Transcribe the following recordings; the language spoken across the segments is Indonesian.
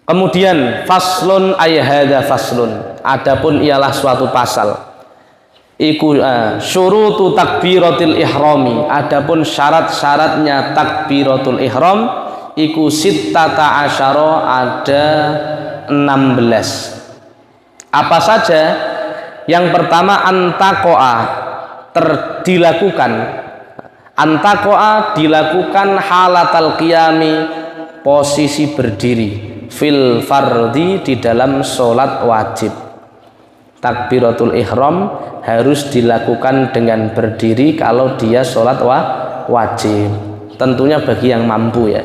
Kemudian faslun ay hadza faslun, adapun ialah suatu pasal. Iku syurutu takbiratil ihrami, adapun syarat-syaratnya takbiratul ihram iku sittata asyara, ada 16. Apa saja? Yang pertama antakoa, dilakukan. Antakoa dilakukan halatal qiyami, posisi berdiri, fil fardhi, di dalam sholat wajib. Takbiratul ihram harus dilakukan dengan berdiri kalau dia sholat wajib, tentunya bagi yang mampu ya.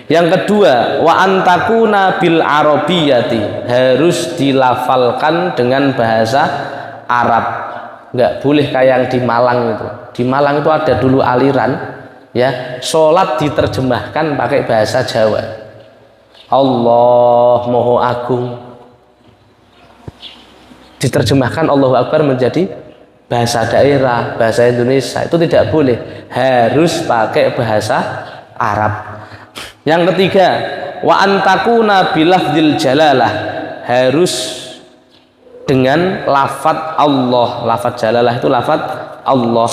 Yang kedua, wa antakuna bil arabiyati, harus dilafalkan dengan bahasa Arab. Nggak boleh kayak yang di Malang itu. Di Malang itu ada dulu aliran ya, sholat diterjemahkan pakai bahasa Jawa. Allah Maha Agung, diterjemahkan Allahu Akbar menjadi bahasa daerah, bahasa Indonesia. Itu tidak boleh, harus pakai bahasa Arab. Yang ketiga, wa antakuna bilafdzil jalalah, harus dengan lafadz Allah. Lafadz jalalah itu lafadz Allah,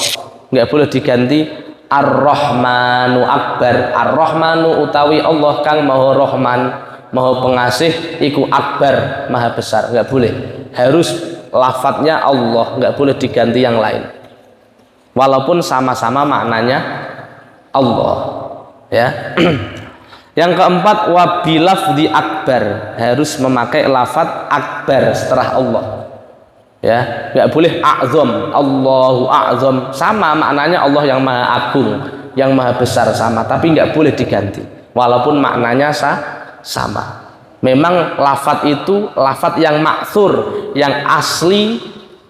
nggak boleh diganti Ar-Rahmanu Akbar. Ar-Rahmanu utawi Allah kang maha Rahman, maha pengasih, iku Akbar, maha besar. Nggak boleh, harus lafadznya Allah, nggak boleh diganti yang lain, walaupun sama-sama maknanya Allah ya. Yang keempat, wabilafdi akbar, harus memakai lafadz akbar setelah Allah ya, nggak boleh a'zam, Allahu a'zam, sama maknanya Allah yang maha agung, yang maha besar, sama, tapi nggak boleh diganti walaupun maknanya sama. Memang lafadz itu lafadz yang ma'thur, yang asli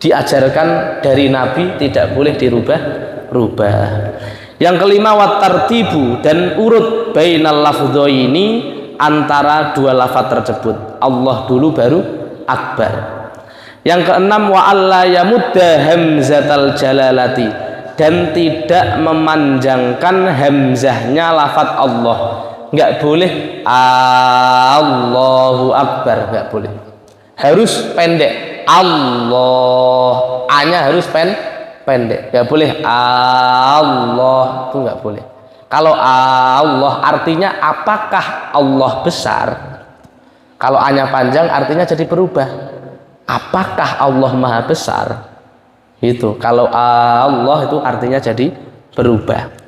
diajarkan dari Nabi, tidak boleh dirubah-rubah. Yang kelima, watartibu, dan urut bainal lafdhaini, antara dua lafadz tersebut, Allah dulu baru akbar. Yang keenam, wa alla yamudda hamzatal jalalati, dan tidak memanjangkan hamzahnya lafadz Allah. Nggak boleh Allahu Akbar, nggak boleh, harus pendek. Allah, A-nya harus pendek, nggak boleh Allah, itu nggak boleh. Kalau Allah artinya apakah Allah besar, kalau A-nya panjang artinya jadi berubah, apakah Allah maha besar, itu kalau Allah itu artinya jadi berubah.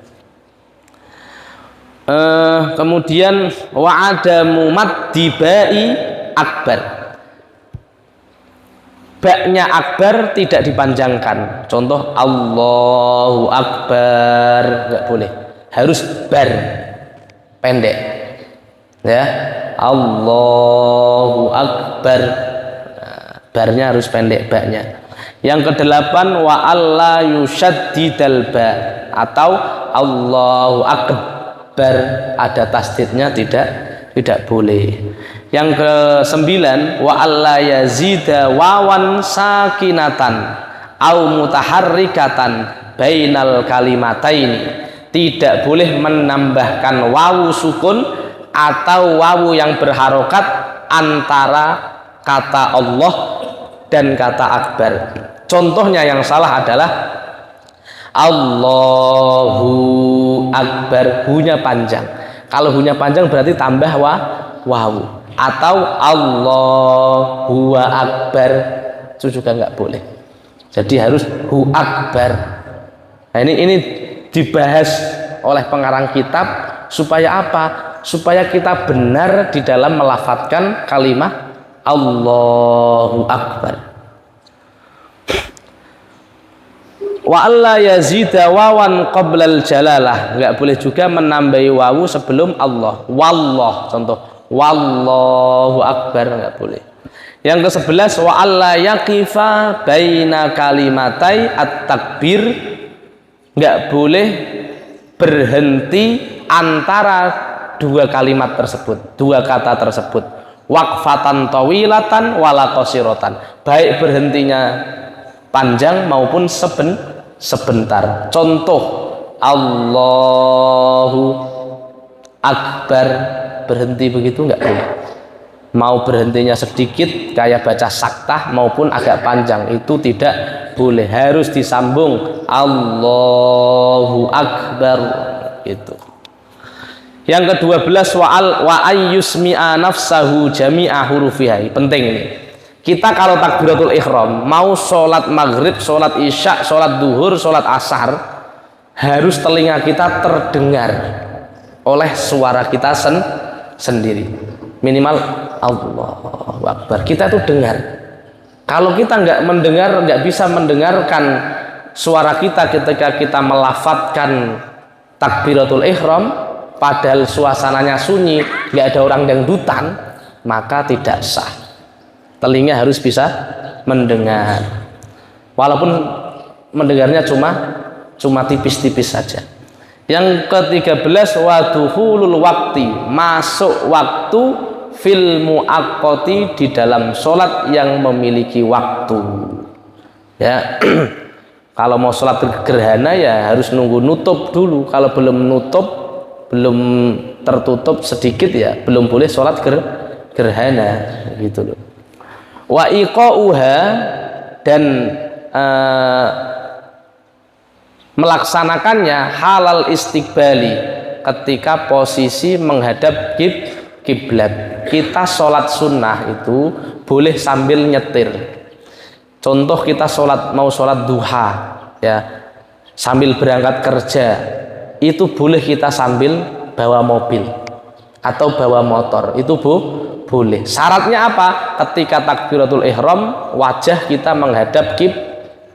Kemudian wa adamu maddi ba'i akbar, baknya akbar tidak dipanjangkan. Contoh Allahu Akbar, nggak boleh, harus bar, pendek ya, Allahu Akbar, barnya harus pendek baknya. Yang kedelapan, wa alla yushaddidal ba, atau Allahu Akbar ada tasdidnya, tidak boleh. Yang kesembilan, wa alla yazida wawan sakinatan au mutaharrikatan bainal kalimataini, tidak boleh menambahkan wawu sukun atau wawu yang berharokat antara kata Allah dan kata akbar. Contohnya yang salah adalah Allahu Akbar, hunya panjang. Kalau hunya panjang berarti tambah wawu, atau Allahu Akbar, itu juga nggak boleh. Jadi harus hu akbar. Nah, ini dibahas oleh pengarang kitab supaya apa? Supaya kita benar di dalam melafadzkan kalimat Allahu Akbar. Wa alla yazida wawan qoblal jalalah, nggak boleh juga menambahi wawu sebelum Allah. Wallah, contoh Wallahu Akbar, nggak boleh. Yang ke-11, wa alla yaqifa baina kalimatai at-takbir, nggak boleh berhenti antara dua kalimat tersebut, dua kata tersebut. Waqfatan tawilatan wala qasiratan, baik berhentinya panjang maupun sebentar. Contoh Allahu Akbar, berhenti begitu nggak boleh. Mau berhentinya sedikit kayak baca saktah maupun agak panjang itu tidak boleh, harus disambung Allahu Akbar itu. Yang ke-12 wa ayyusmi'a nafsahu jami'a hurufiha. Penting ini. Kita kalau takbiratul ihram mau sholat maghrib, sholat isya, sholat duhur, sholat asar, harus telinga kita terdengar oleh suara kita sendiri. Minimal Allahu Akbar, kita tuh dengar. Kalau kita nggak mendengar, nggak bisa mendengarkan suara kita ketika kita melafadzkan takbiratul ihram, padahal suasananya sunyi, nggak ada orang dangdutan, maka tidak sah. Telinga harus bisa mendengar, walaupun mendengarnya cuma tipis-tipis saja. Yang ke-13 waduhulul waktu, masuk waktu fil muaqqati, di dalam sholat yang memiliki waktu. Ya, kalau mau sholat gerhana ya harus nunggu nutup dulu. Kalau belum nutup, belum tertutup sedikit ya belum boleh sholat gerhana gitu loh. Wa iqa'uha, dan melaksanakannya halal istiqbali, ketika posisi menghadap kiblat. Kita sholat sunnah itu boleh sambil nyetir. Contoh kita mau sholat duha ya, sambil berangkat kerja, itu boleh kita sambil bawa mobil atau bawa motor, itu boleh. Syaratnya apa? Ketika takbiratul ihram wajah kita menghadap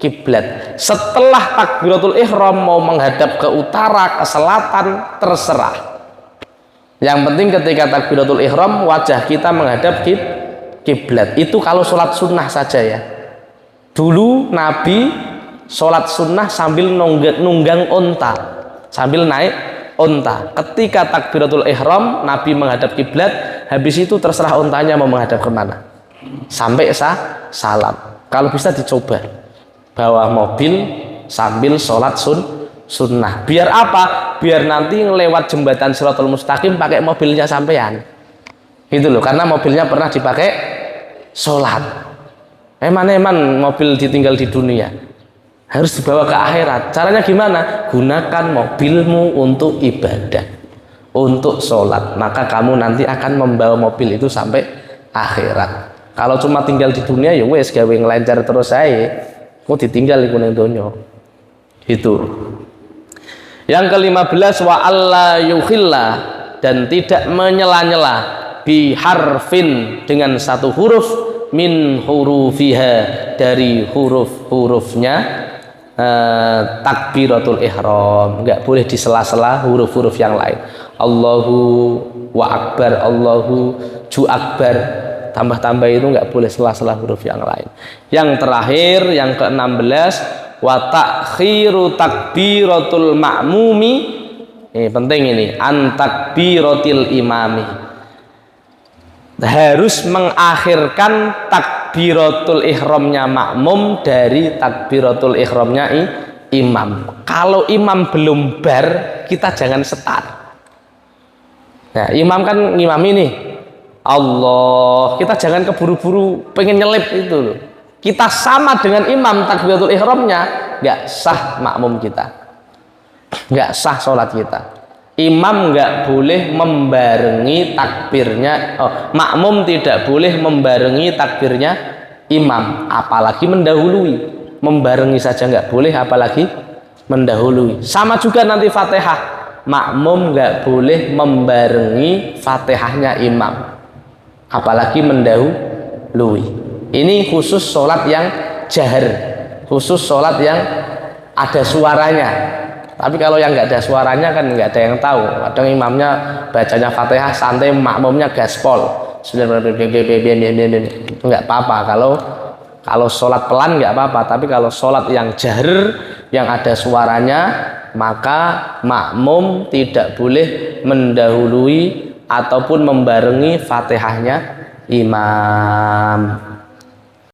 kiblat. Setelah takbiratul ihram mau menghadap ke utara, ke selatan, terserah. Yang penting ketika takbiratul ihram wajah kita menghadap kiblat. Itu kalau sholat sunnah saja ya. Dulu Nabi sholat sunnah sambil nunggang onta, sambil naik onta. Ketika takbiratul ihram Nabi menghadap kiblat, habis itu terserah ontanya mau menghadap kemana sampai salam. Kalau bisa dicoba bawa mobil sambil sholat sunnah. Biar apa? Biar nanti lewat jembatan Shirathul Mustaqim pakai mobilnya sampean gitu loh, karena mobilnya pernah dipakai sholat. Eman mobil ditinggal di dunia, harus dibawa ke akhirat. Caranya gimana? Gunakan mobilmu untuk ibadah, untuk sholat, maka kamu nanti akan membawa mobil itu sampai akhirat. Kalau cuma tinggal di dunia ya wes gawe ngelancar terus saya mau ditinggal iku ning donya itu. Yang ke-15 wa alla yukhilla, dan tidak menyela-nyela biharfin, dengan satu huruf min hurufiha, dari huruf-hurufnya takbiratul ihram. Enggak boleh disela-sela huruf-huruf yang lain. Allahu wa akbar, Allahu ju akbar, tambah-tambah itu enggak boleh sela-sela huruf yang lain. Yang terakhir, yang ke-16 wa ta'khiru takbiratul ma'mumi. Ini penting ini, an takbiratil imami. Harus mengakhirkan takbiratul ihramnya makmum dari takbiratul ihramnya imam. Kalau imam belum bar, kita jangan setar. Nah, imam kan ngimam ini Allah, kita jangan keburu-buru pengen nyelip itu loh. Kita sama dengan imam takbiratul ihramnya, nggak sah makmum kita, nggak sah sholat kita. Imam nggak boleh membarengi takbirnya, makmum tidak boleh membarengi takbirnya imam, apalagi mendahului. Membarengi saja nggak boleh, apalagi mendahului. Sama juga nanti Fatihah, makmum nggak boleh membarengi Fatihahnya imam, apalagi mendahului. Ini khusus sholat yang jahar, khusus sholat yang ada suaranya. Tapi kalau yang nggak ada suaranya kan nggak ada yang tahu. Kadang imamnya bacanya Fatihah santai, makmumnya gaspol. Nggak apa-apa. Kalau sholat pelan nggak apa-apa. Tapi kalau sholat yang jahar, yang ada suaranya, maka makmum tidak boleh mendahului ataupun membarengi Fatihahnya imam.